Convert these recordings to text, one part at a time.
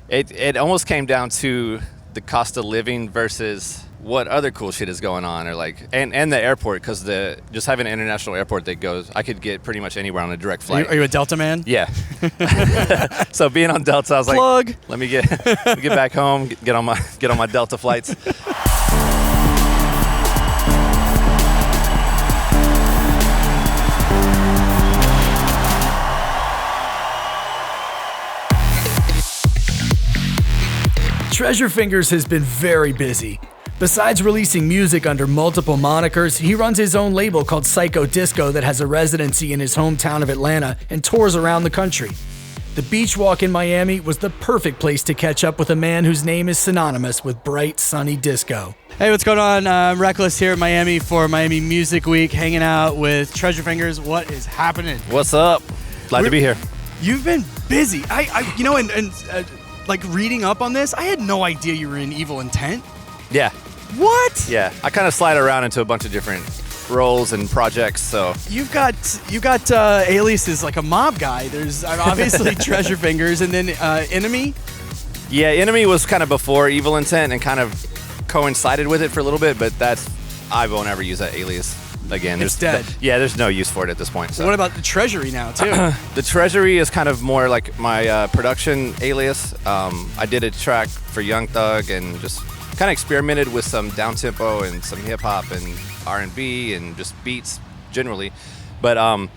it almost came down to the cost of living versus what other cool shit is going on, or like, and the airport, because just having an international airport that goes, I could get pretty much anywhere on a direct flight. Are you a Delta man? Yeah. So being on Delta, I was Plug. like, let me get back home, get on my Delta flights. Treasure Fingers has been very busy. Besides releasing music under multiple monikers, he runs his own label called Psycho Disco that has a residency in his hometown of Atlanta and tours around the country. The beach walk in Miami was the perfect place to catch up with a man whose name is synonymous with bright, sunny disco. Hey, what's going on? I'm Reckless here in Miami for Miami Music Week, hanging out with Treasure Fingers. What is happening? What's up? Glad to be here. You've been busy. Like reading up on this, I had no idea you were in Evil Intent. Yeah. What? Yeah. I kind of slide around into a bunch of different roles and projects, so. You got aliases like a mob guy. There's obviously Treasure Fingers, and then Enemy. Yeah, Enemy was kind of before Evil Intent and kind of coincided with it for a little bit, but I won't ever use that alias again. It's dead. There's no use for it at this point. So. What about the Treasury now, too? The Treasury is kind of more like my production alias. I did a track for Young Thug and just kind of experimented with some down-tempo and some hip-hop and R&B and just beats generally. But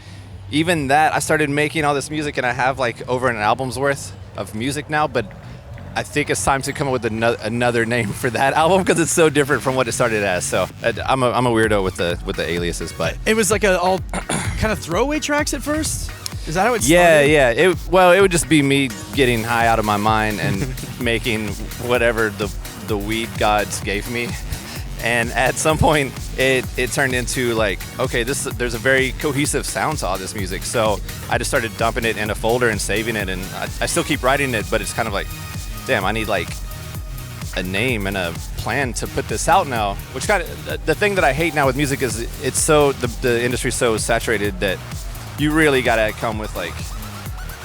even that, I started making all this music, and I have like over an album's worth of music now, but I think it's time to come up with another name for that album because it's so different from what it started as. So I'm a weirdo with the aliases, but it was like all kind of throwaway tracks at first. Is that how it started? Yeah. It would just be me getting high out of my mind and making whatever the weed gods gave me. And at some point, it turned into like, okay, there's a very cohesive sound to all this music. So I just started dumping it in a folder and saving it, and I still keep writing it, but it's kind of like, damn, I need like a name and a plan to put this out now. Which kind of the thing that I hate now with music is it's so the industry's so saturated that you really gotta come with like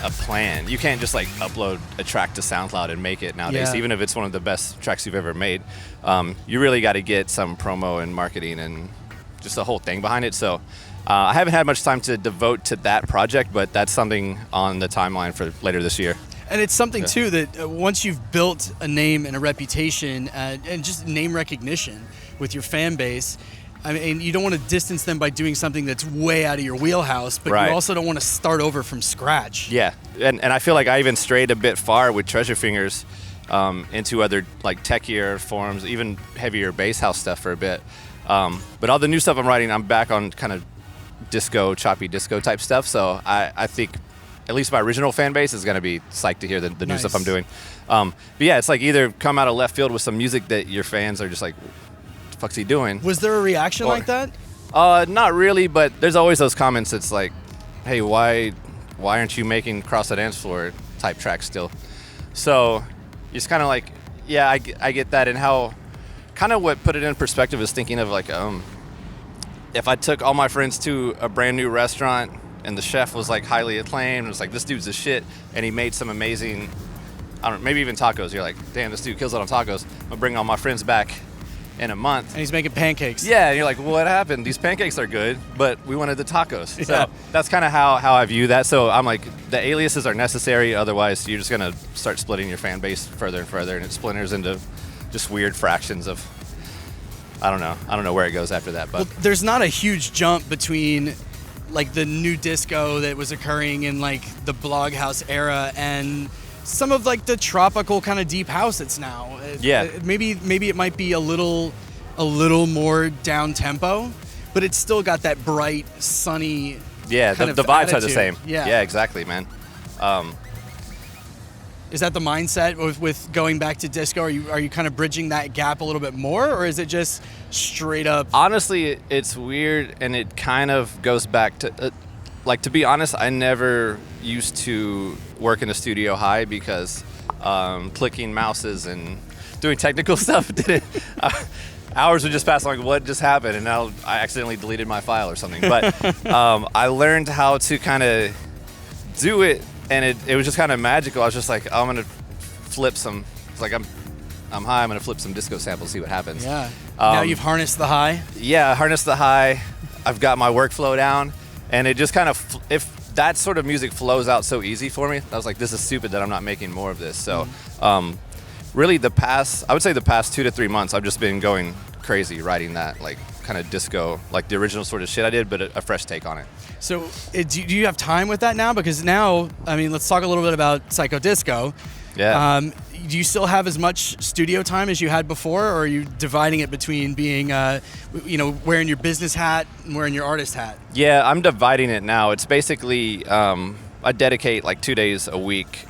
a plan. You can't just like upload a track to SoundCloud and make it nowadays, even if it's one of the best tracks you've ever made. You really got to get some promo and marketing and just the whole thing behind it. So I haven't had much time to devote to that project, but that's something on the timeline for later this year. And it's something, too, that once you've built a name and a reputation and just name recognition with your fan base, I mean, you don't want to distance them by doing something that's way out of your wheelhouse, but you also don't want to start over from scratch. Yeah, and I feel like I even strayed a bit far with Treasure Fingers into other like techier forms, even heavier bass house stuff for a bit. But all the new stuff I'm writing, I'm back on kind of disco, choppy disco type stuff. So I think at least my original fan base is going to be psyched to hear the new stuff I'm doing. But yeah, it's like either come out of left field with some music that your fans are just like, what the fuck's he doing? Was there a reaction like that? Not really, but there's always those comments. It's like, hey, why aren't you making Cross the Dance Floor type tracks still? So it's kind of like, yeah, I get that. And how kind of what put it in perspective is thinking of like, if I took all my friends to a brand new restaurant and the chef was like highly acclaimed, it was like, this dude's the shit, and he made some amazing, I don't know, maybe even tacos. You're like, damn, this dude kills it on tacos. I'm gonna bring all my friends back in a month. And he's making pancakes. Yeah, and you're like, well, what happened? These pancakes are good, but we wanted the tacos. So that's kind of how I view that. So I'm like, the aliases are necessary, otherwise you're just gonna start splitting your fan base further and further, and it splinters into just weird fractions of, I don't know where it goes after that. But well, there's not a huge jump between like the new disco that was occurring in like the Bloghouse era and some of like the tropical kind of deep house it's now. Maybe it might be a little more down tempo, but it's still got that bright, sunny. Yeah, kind the of vibes attitude. are the same. Yeah, exactly, man. Is that the mindset with going back to disco? Are you kind of bridging that gap a little bit more, or is it just straight up? Honestly, it's weird, and it kind of goes back to, like, to be honest, I never used to work in a studio high because clicking mouses and doing technical stuff didn't. Hours would just pass, like, what just happened? And now I accidentally deleted my file or something. But I learned how to kind of do it. And it was just kind of magical. I was just like, I'm going to flip some. It's like I'm high. I'm gonna flip some disco samples, see what happens. Yeah. Now you've harnessed the high. Yeah, harness the high. I've got my workflow down, and it just kind of, if that sort of music flows out so easy for me, I was like, this is stupid that I'm not making more of this. So, really, I would say the past 2 to 3 months, I've just been going crazy writing that, like, kind of disco, like the original sort of shit I did, but a fresh take on it. So, do you have time with that now? Because now, I mean, let's talk a little bit about Psycho Disco. Yeah. Do you still have as much studio time as you had before, or are you dividing it between being, wearing your business hat and wearing your artist hat? Yeah, I'm dividing it now. It's basically, I dedicate like 2 days a week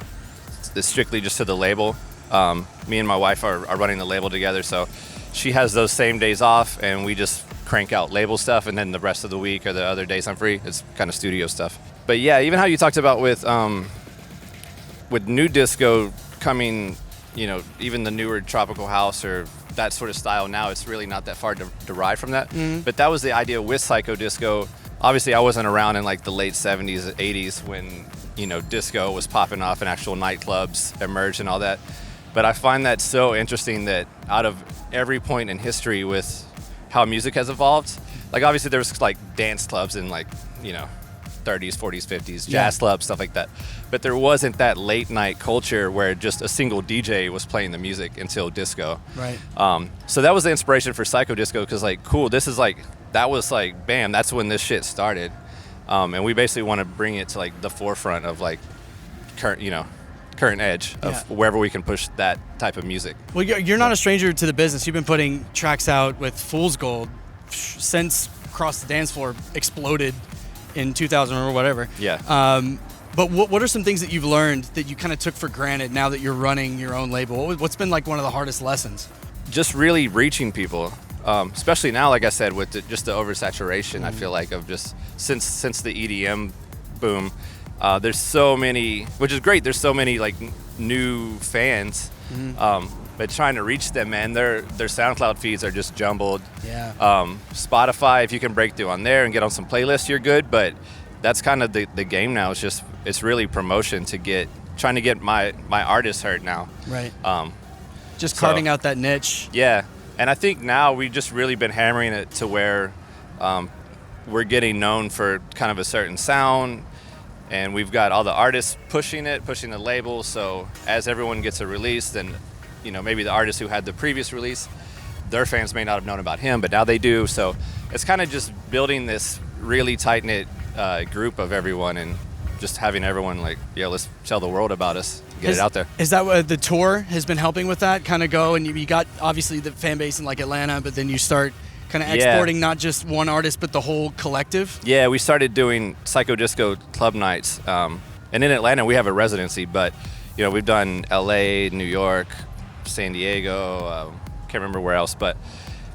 strictly just to the label. Me and my wife are running the label together, so she has those same days off, and we just crank out label stuff, and then the rest of the week or the other days I'm free, it's kind of studio stuff. But yeah, even how you talked about with new disco coming, even the newer tropical house or that sort of style now, it's really not that far derived from that. Mm-hmm. But that was the idea with Psycho Disco. Obviously, I wasn't around in like the late 70s, 80s when, disco was popping off and actual nightclubs emerged and all that. But I find that so interesting that out of every point in history with how music has evolved, like obviously there was like dance clubs in like, 30s, 40s, 50s, jazz clubs, stuff like that. But there wasn't that late night culture where just a single DJ was playing the music until disco. Right. So that was the inspiration for Psycho Disco, because like, cool, this is like, that was like, bam, that's when this shit started. And we basically want to bring it to like the forefront of like current edge of wherever we can push that type of music. Well, you're not a stranger to the business. You've been putting tracks out with Fool's Gold since Cross the Dance Floor exploded in 2000 or whatever. Yeah. But what are some things that you've learned that you kind of took for granted now that you're running your own label? What's been like one of the hardest lessons? Just really reaching people, especially now, like I said, with just the oversaturation. I feel like of just since the EDM boom, there's so many, which is great. There's so many like new fans. But trying to reach them, man, their SoundCloud feeds are just jumbled. Yeah. Spotify, if you can break through on there and get on some playlists, you're good. But that's kind of the game now. It's really promotion trying to get my artists heard now. Right. Just carving out that niche. Yeah. And I think now we've just really been hammering it to where we're getting known for kind of a certain sound. And we've got all the artists pushing the label. So as everyone gets a release, then maybe the artist who had the previous release, their fans may not have known about him, but now they do. So it's kind of just building this really tight-knit group of everyone and just having everyone like, let's tell the world about us, get it out there. Is that what the tour has been helping with that? Kind of go, and you got obviously the fan base in like Atlanta, but then you start kind of exporting not just one artist, but the whole collective? Yeah, we started doing Psycho Disco club nights. And in Atlanta, we have a residency, but we've done LA, New York, San Diego, can't remember where else, but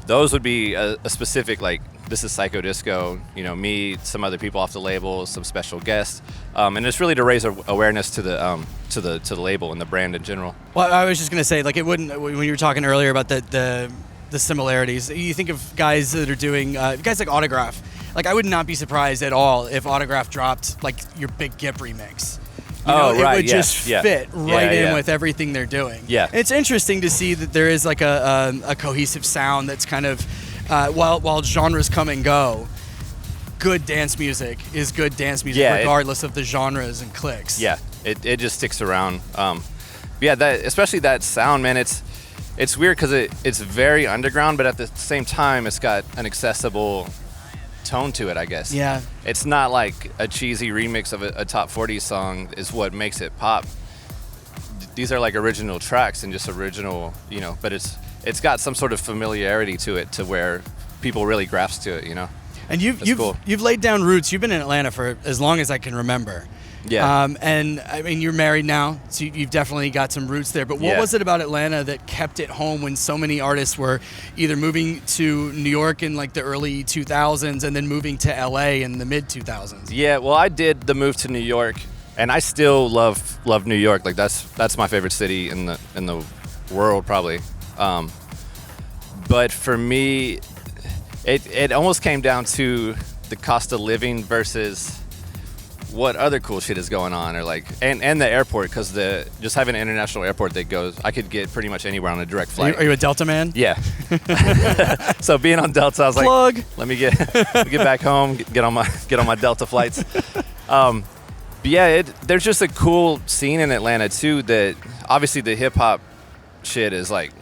those would be a specific, like, this is Psycho Disco, me, some other people off the label, some special guests, and it's really to raise awareness to the label and the brand in general. Well, I was just gonna say, like, it wouldn't, when you were talking earlier about the similarities, you think of guys that are doing guys like Autograph. Like, I would not be surprised at all if Autograph dropped like your Big Gip remix. It would just fit right in with everything they're doing. Yeah. It's interesting to see that there is like a cohesive sound that's kind of, while genres come and go, good dance music is good dance music regardless of the genres and clicks. Yeah, it just sticks around. Especially that sound, man, it's weird because it's very underground, but at the same time, it's got an accessible tone to it, I guess. Yeah. It's not like a cheesy remix of a top 40 song is what makes it pop. These are like original tracks and just original, but it's got some sort of familiarity to it to where people really grasp to it, And you've laid down roots. You've been in Atlanta for as long as I can remember. Yeah. And I mean, you're married now, so you've definitely got some roots there. But what was it about Atlanta that kept it home when so many artists were either moving to New York in like the early 2000s and then moving to LA in the mid 2000s? Yeah, well, I did the move to New York, and I still love New York. Like that's my favorite city in the world, probably. But for me, it almost came down to the cost of living versus what other cool shit is going on, or like, and the airport, because just having an international airport that goes, I could get pretty much anywhere on a direct flight. Are you a Delta man? Yeah. So being on Delta, I was like, let me get back home, get on my Delta flights. But yeah, there's just a cool scene in Atlanta too. That obviously the hip hop shit is like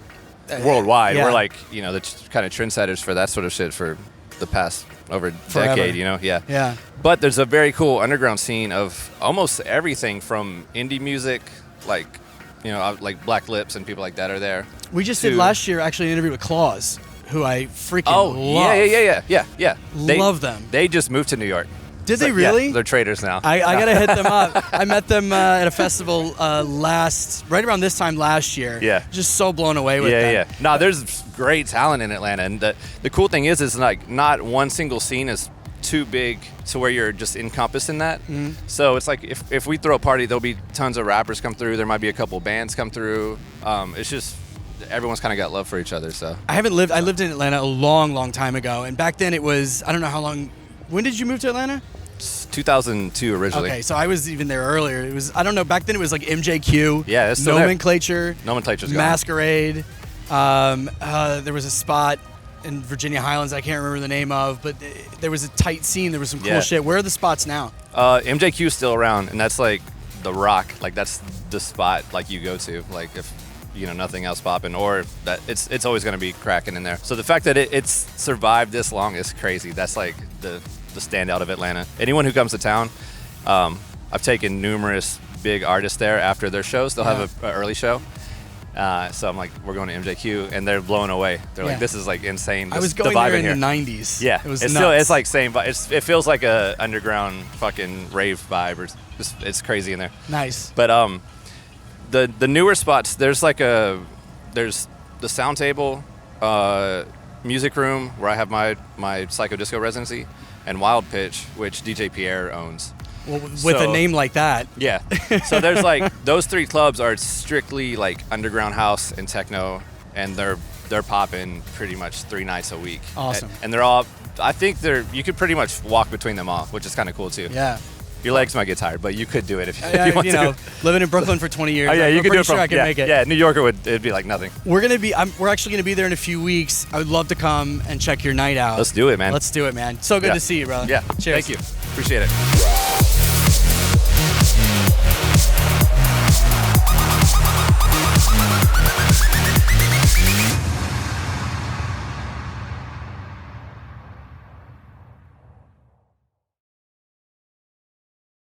worldwide. Yeah. We're like, you know, the kind of trendsetters for that sort of shit for the past over a Forever. decade, you know? Yeah. Yeah. But there's a very cool underground scene of almost everything from indie music, like, you know, like Black Lips and people like that are there. We just did last year actually an interview with Claus, who I freaking love. Yeah. Love them. They just moved to New York. Did they really? Yeah, they're traders now. I gotta hit them up. I met them at a festival right around this time last year. Yeah. Just so blown away with them. Yeah. No, there's great talent in Atlanta, and the cool thing is like not one single scene is too big to where you're just encompassed in that. Mm-hmm. So it's like if we throw a party, there'll be tons of rappers come through. There might be a couple bands come through. It's just everyone's kind of got love for each other. So I lived in Atlanta a long time ago, and back then it was, I don't know how long. When did you move to Atlanta? 2002 originally. Okay, so I was even there earlier. It was, I don't know, back then it was like MJQ. Yeah, it's still Nomenclature. Nomenclature's gone. Masquerade. There was a spot in Virginia Highlands I can't remember the name of, but there was a tight scene. There was some cool shit. Where are the spots now? MJQ is still around, and that's like the Rock. Like that's the spot like you go to. Like if you know nothing else popping, or that it's always going to be cracking in there. So the fact that it's survived this long is crazy. That's like the standout of Atlanta. Anyone who comes to town, I've taken numerous big artists there after their shows. They'll have an early show. So I'm like, we're going to MJQ, and they're blown away. They're like, this is like insane. I was going there in the 90s. Yeah, it was it's nuts. still, it's like same vibe. It feels like a underground fucking rave vibe, or it's crazy in there. Nice. But the newer spots, there's the sound table, music room where I have my psycho disco residency, and Wild Pitch, which DJ Pierre owns. Well, with a name like that. Yeah. So there's like those three clubs are strictly like underground house and techno, and they're popping pretty much 3 nights a week. Awesome. And they're all, I think you could pretty much walk between them all, which is kind of cool too. Yeah. Your legs might get tired, but you could do it if you want to. Living in Brooklyn for 20 years. Oh, yeah, you could do it sure I can make it. Yeah, New Yorker it'd be like nothing. We're actually gonna be there in a few weeks. I would love to come and check your night out. Let's do it, man. Let's do it, man. So good to see you, brother. Yeah. Cheers. Thank you. Appreciate it.